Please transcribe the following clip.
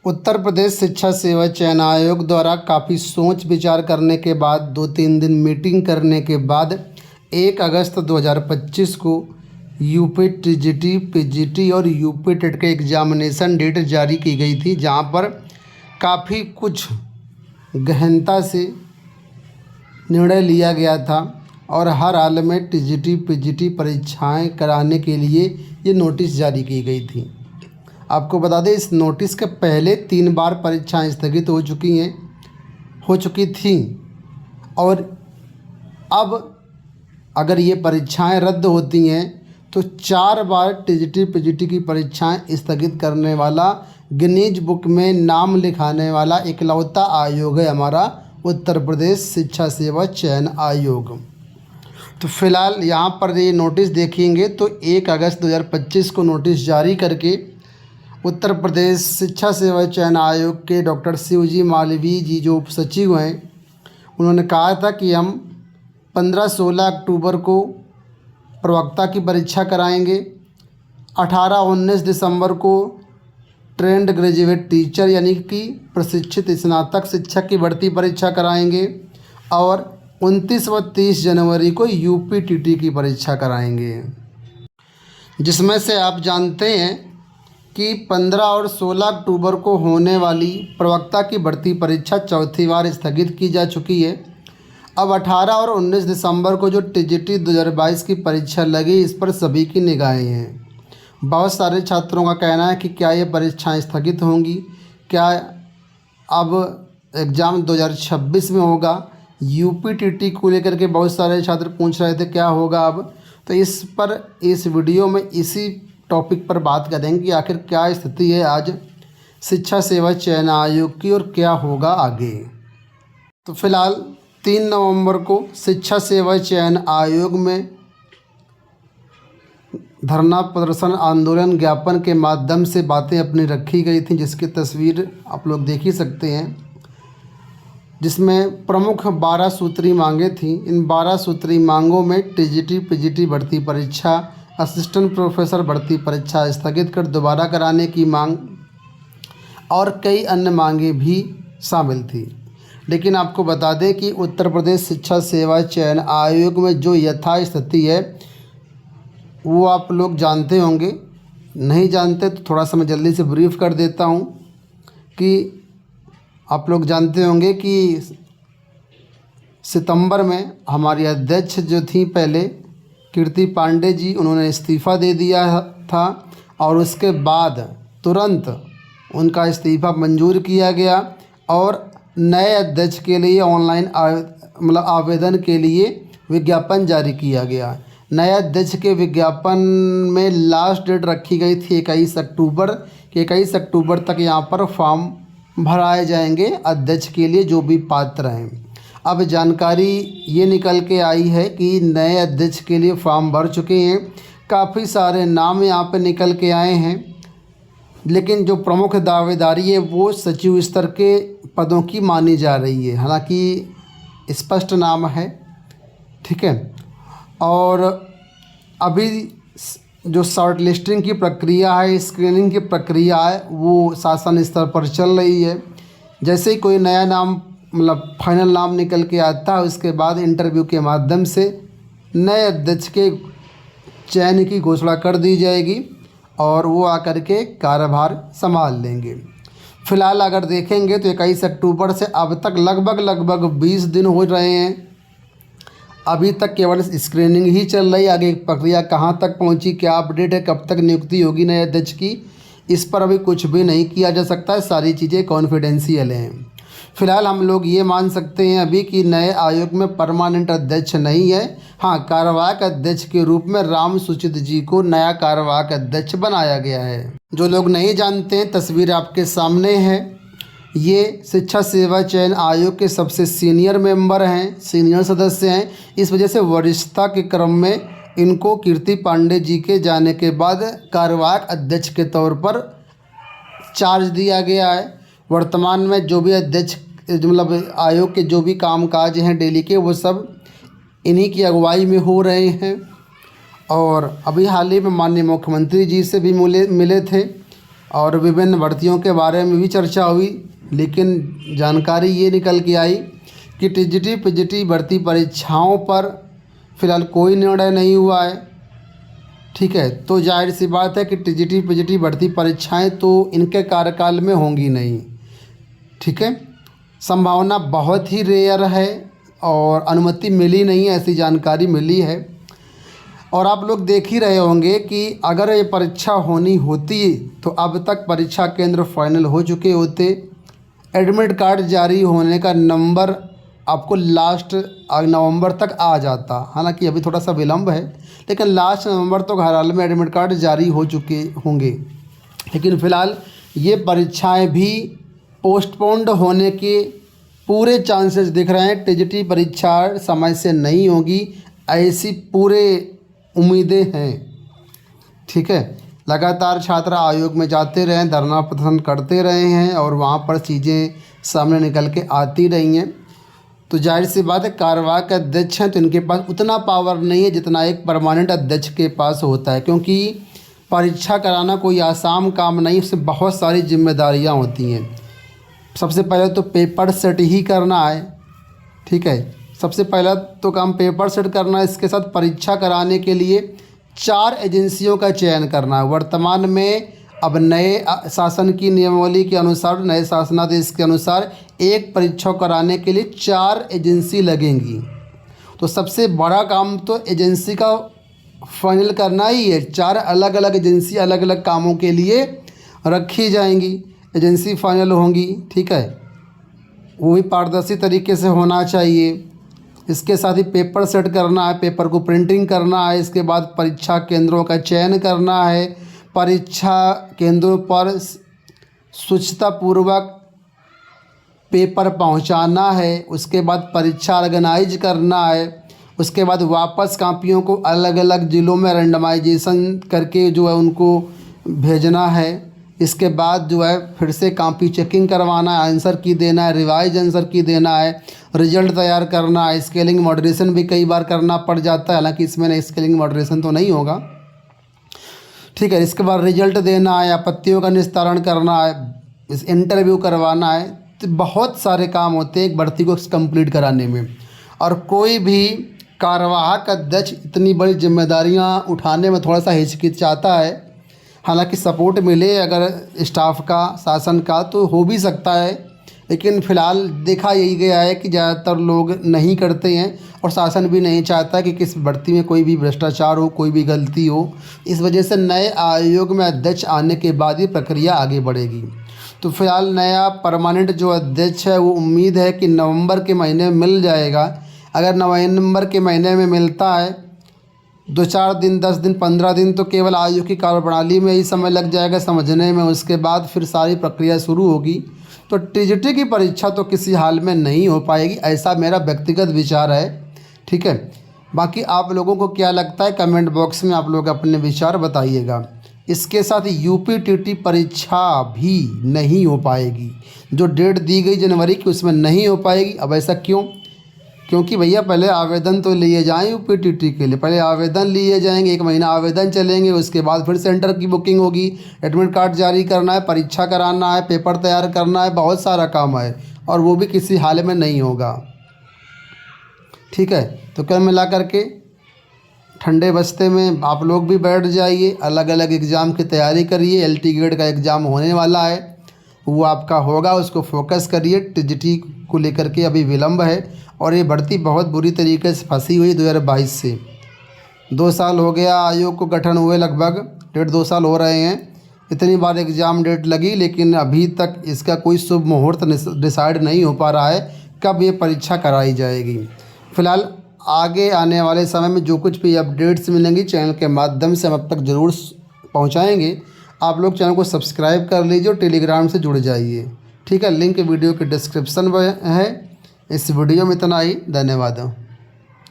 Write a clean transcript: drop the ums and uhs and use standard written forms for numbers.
उत्तर प्रदेश शिक्षा सेवा चयन आयोग द्वारा काफ़ी सोच विचार करने के बाद 2-3 दिन मीटिंग करने के बाद 1 अगस्त 2025 को यूपी टीजीटी, पीजीटी और यूपी टेट के एग्जामिनेशन डेट जारी की गई थी, जहां पर काफ़ी कुछ गहनता से निर्णय लिया गया था और हर हाल में टीजीटी, पीजीटी परीक्षाएं कराने के लिए ये नोटिस जारी की गई थी। आपको बता दें, इस नोटिस के पहले 3 बार परीक्षाएं स्थगित हो चुकी थी और अब अगर ये परीक्षाएं रद्द होती हैं तो 4 बार टीजीटी, पीजीटी की परीक्षाएं स्थगित करने वाला, गिनीज बुक में नाम लिखाने वाला इकलौता आयोग है हमारा उत्तर प्रदेश शिक्षा सेवा चयन आयोग। तो फिलहाल यहाँ पर ये नोटिस देखेंगे तो 1 अगस्त 2025 को नोटिस जारी करके उत्तर प्रदेश शिक्षा सेवा चयन आयोग के डॉक्टर शिवजी मालवीय जी, जो उप सचिव हैं, उन्होंने कहा था कि हम 15-16 अक्टूबर को प्रवक्ता की परीक्षा कराएंगे, 18-19 दिसंबर को ट्रेंड ग्रेजुएट टीचर यानी कि प्रशिक्षित स्नातक शिक्षक की भर्ती परीक्षा कराएंगे और 29 व 30 जनवरी को यूपीटीटी की परीक्षा कराएंगे, जिसमें से आप जानते हैं कि 15 और 16 अक्टूबर को होने वाली प्रवक्ता की भर्ती परीक्षा चौथी बार स्थगित की जा चुकी है। अब 18 और 19 दिसंबर को जो टीजीटी 2022 की परीक्षा लगी, इस पर सभी की निगाहें हैं। बहुत सारे छात्रों का कहना है कि क्या ये परीक्षाएं स्थगित होंगी, क्या अब एग्ज़ाम 2026 में होगा। यूपीटीटी को लेकर के बहुत सारे छात्र पूछ रहे थे क्या होगा अब। तो इस पर इस वीडियो में इसी टॉपिक पर बात करेंगे कि आखिर क्या स्थिति है आज शिक्षा सेवा चयन आयोग की और क्या होगा आगे। तो फिलहाल 3 नवंबर को शिक्षा सेवा चयन आयोग में धरना प्रदर्शन, आंदोलन, ज्ञापन के माध्यम से बातें अपनी रखी गई थी, जिसकी तस्वीर आप लोग देख ही सकते हैं, जिसमें प्रमुख 12 सूत्री मांगें थीं। इन 12 सूत्री मांगों में टीजीटी, पीजीटी भर्ती परीक्षा, असिस्टेंट प्रोफेसर भर्ती परीक्षा स्थगित कर दोबारा कराने की मांग और कई अन्य मांगें भी शामिल थी। लेकिन आपको बता दें कि उत्तर प्रदेश शिक्षा सेवा चयन आयोग में जो यथास्थिति है वो आप लोग जानते होंगे, नहीं जानते तो थोड़ा सा मैं जल्दी से ब्रीफ कर देता हूँ कि आप लोग जानते होंगे कि सितंबर में हमारी अध्यक्ष जो थी पहले, कीर्ति पांडे जी, उन्होंने इस्तीफ़ा दे दिया था और उसके बाद तुरंत उनका इस्तीफ़ा मंजूर किया गया और नए अध्यक्ष के लिए ऑनलाइन आवेदन के लिए विज्ञापन जारी किया गया। नए अध्यक्ष के विज्ञापन में लास्ट डेट रखी गई थी 21 अक्टूबर कि 21 अक्टूबर तक यहाँ पर फॉर्म भराए जाएंगे अध्यक्ष के लिए जो भी पात्र हैं। अब जानकारी ये निकल के आई है कि नए अध्यक्ष के लिए फॉर्म भर चुके हैं, काफ़ी सारे नाम यहाँ पे निकल के आए हैं, लेकिन जो प्रमुख दावेदारी है वो सचिव स्तर के पदों की मानी जा रही है। हालांकि स्पष्ट नाम है, ठीक है। और अभी जो शॉर्ट लिस्टिंग की प्रक्रिया है, स्क्रीनिंग की प्रक्रिया है, वो शासन स्तर पर चल रही है। जैसे ही कोई नया नाम फाइनल नाम निकल के आता है, उसके बाद इंटरव्यू के माध्यम से नए अध्यक्ष के चयन की घोषणा कर दी जाएगी और वो आकर के कार्यभार संभाल लेंगे। फिलहाल अगर देखेंगे तो 21 अक्टूबर से अब तक लगभग 20 दिन हो रहे हैं। अभी तक केवल स्क्रीनिंग ही चल रही है। आगे प्रक्रिया कहाँ तक पहुँची, क्या अपडेट है, कब तक नियुक्ति होगी नए अध्यक्ष की, इस पर अभी कुछ भी नहीं किया जा सकता है। सारी चीज़ें कॉन्फिडेंशियल हैं। फिलहाल हम लोग ये मान सकते हैं अभी कि नए आयोग में परमानेंट अध्यक्ष नहीं है। हाँ, कार्यवाहक अध्यक्ष के रूप में राम सूचित जी को नया कार्यवाहक अध्यक्ष बनाया गया है। जो लोग नहीं जानते हैं, तस्वीर आपके सामने है। ये शिक्षा सेवा चयन आयोग के सबसे सीनियर मेंबर हैं, सीनियर सदस्य हैं। इस वजह से वरिष्ठता के क्रम में इनको कीर्ति पांडे जी के जाने के बाद कार्यवाहक अध्यक्ष के तौर पर चार्ज दिया गया है। वर्तमान में जो भी अध्यक्ष आयोग के जो भी कामकाज हैं डेली के, वो सब इन्हीं की अगुवाई में हो रहे हैं। और अभी हाल ही में माननीय मुख्यमंत्री जी से भी मिले थे और विभिन्न भर्तियों के बारे में भी चर्चा हुई, लेकिन जानकारी ये निकल के आई कि टीजीटी पीजीटी भर्ती परीक्षाओं पर फ़िलहाल कोई निर्णय नहीं हुआ है। ठीक है, तो जाहिर सी बात है कि टीजीटी पीजीटी भर्ती परीक्षाएं तो इनके कार्यकाल में होंगी नहीं। ठीक है, संभावना बहुत ही रेयर है और अनुमति मिली नहीं है, ऐसी जानकारी मिली है। और आप लोग देख ही रहे होंगे कि अगर ये परीक्षा होनी होती तो अब तक परीक्षा केंद्र फाइनल हो चुके होते, एडमिट कार्ड जारी होने का नंबर आपको लास्ट नवंबर तक आ जाता। हालांकि अभी थोड़ा सा विलम्ब है, लेकिन लास्ट नवंबर तो हर हाल में एडमिट कार्ड जारी हो चुके होंगे। लेकिन फ़िलहाल ये परीक्षाएं भी पोस्टपोन्ड होने के पूरे चांसेस दिख रहे हैं। टीजीटी परीक्षा समय से नहीं होगी, ऐसी पूरे उम्मीदें हैं। ठीक है, लगातार छात्र आयोग में जाते रहे, धरना प्रदर्शन करते रहे हैं और वहाँ पर चीज़ें सामने निकल के आती रही हैं। तो जाहिर सी बात है, कार्यवाहक अध्यक्ष हैं तो इनके पास उतना पावर नहीं है जितना एक परमानेंट अध्यक्ष के पास होता है, क्योंकि परीक्षा कराना कोई आसान काम नहीं, उसमें बहुत सारी जिम्मेदारियां होती हैं। सबसे पहले तो पेपर सेट ही करना है। ठीक है, सबसे पहला तो काम पेपर सेट करना है। इसके साथ परीक्षा कराने के लिए 4 एजेंसियों का चयन करना है। वर्तमान में अब नए शासन की नियमावली के अनुसार, नए शासनादेश के अनुसार एक परीक्षा कराने के लिए 4 एजेंसी लगेंगी। तो सबसे बड़ा काम तो एजेंसी का फाइनल करना ही है। 4 अलग अलग एजेंसी अलग अलग कामों के लिए रखी जाएंगी, एजेंसी फाइनल होंगी। ठीक है, वो भी पारदर्शी तरीके से होना चाहिए। इसके साथ ही पेपर सेट करना है, पेपर को प्रिंटिंग करना है। इसके बाद परीक्षा केंद्रों का चयन करना है, परीक्षा केंद्रों पर स्वच्छतापूर्वक पेपर पहुंचाना है। उसके बाद परीक्षा ऑर्गेनाइज करना है। उसके बाद वापस कापियों को अलग अलग ज़िलों में रैंडमाइजेशन करके जो है उनको भेजना है। इसके बाद जो है फिर से कॉपी चेकिंग करवाना है, आंसर की देना है, रिवाइज आंसर की देना है, रिजल्ट तैयार करना है। स्केलिंग मॉडरेशन भी कई बार करना पड़ जाता है, हालांकि इसमें स्केलिंग मॉडरेशन तो नहीं होगा। ठीक है, इसके बाद रिजल्ट देना है, आपत्तियों का निस्तारण करना है, इस इंटरव्यू करवाना है। तो बहुत सारे काम होते हैं एक भर्ती को कंप्लीट कराने में। और कोई भी कार्यवाहक अध्यक्ष इतनी बड़ी जिम्मेदारियां उठाने में थोड़ा सा हिचकिचाता है। हालांकि सपोर्ट मिले अगर स्टाफ का, शासन का, तो हो भी सकता है, लेकिन फ़िलहाल देखा यही गया है कि ज़्यादातर लोग नहीं करते हैं और शासन भी नहीं चाहता कि किस भर्ती में कोई भी भ्रष्टाचार हो, कोई भी गलती हो। इस वजह से नए आयोग में अध्यक्ष आने के बाद ये प्रक्रिया आगे बढ़ेगी। तो फ़िलहाल नया परमानेंट जो अध्यक्ष है वो उम्मीद है कि नवंबर के महीने में मिल जाएगा। अगर नवंबर के महीने में मिलता है, 2-4 दिन, 10 दिन, 15 दिन तो केवल आयोग की कार्यप्रणाली में ही समय लग जाएगा समझने में। उसके बाद फिर सारी प्रक्रिया शुरू होगी। तो टीजीटी की परीक्षा तो किसी हाल में नहीं हो पाएगी, ऐसा मेरा व्यक्तिगत विचार है। ठीक है, बाकी आप लोगों को क्या लगता है कमेंट बॉक्स में आप लोग अपने विचार बताइएगा। इसके साथ यूपीटीटी परीक्षा भी नहीं हो पाएगी। जो डेट दी गई जनवरी की उसमें नहीं हो पाएगी। अब ऐसा क्यों? क्योंकि भैया पहले आवेदन तो लिए जाएँ यूपीटीटी के लिए, पहले आवेदन लिए जाएंगे, 1 महीना आवेदन चलेंगे, उसके बाद फिर सेंटर की बुकिंग होगी, एडमिट कार्ड जारी करना है, परीक्षा कराना है, पेपर तैयार करना है, बहुत सारा काम है और वो भी किसी हाल में नहीं होगा। ठीक है, तो कुल मिला करके ठंडे बस्ते में आप लोग भी बैठ जाइए, अलग अलग एग्ज़ाम की तैयारी करिए। LT ग्रेड का एग्ज़ाम होने वाला है, वो आपका होगा, उसको फोकस करिए। टीजीटी को लेकर के अभी विलम्ब है और ये भर्ती बहुत बुरी तरीके से फंसी हुई 2022 से। 2 साल हो गया आयोग को गठन हुए, लगभग 1.5-2 साल हो रहे हैं। इतनी बार एग्ज़ाम डेट लगी, लेकिन अभी तक इसका कोई शुभ मुहूर्त डिसाइड नहीं हो पा रहा है कब ये परीक्षा कराई जाएगी। फ़िलहाल आगे आने वाले समय में जो कुछ भी अपडेट्स मिलेंगी चैनल के माध्यम से हम अब तक ज़रूर पहुंचाएंगे। आप लोग चैनल को सब्सक्राइब कर लीजिए और टेलीग्राम से जुड़ जाइए। ठीक है, लिंक वीडियो के डिस्क्रिप्शन में है। इस वीडियो में इतना ही, धन्यवाद।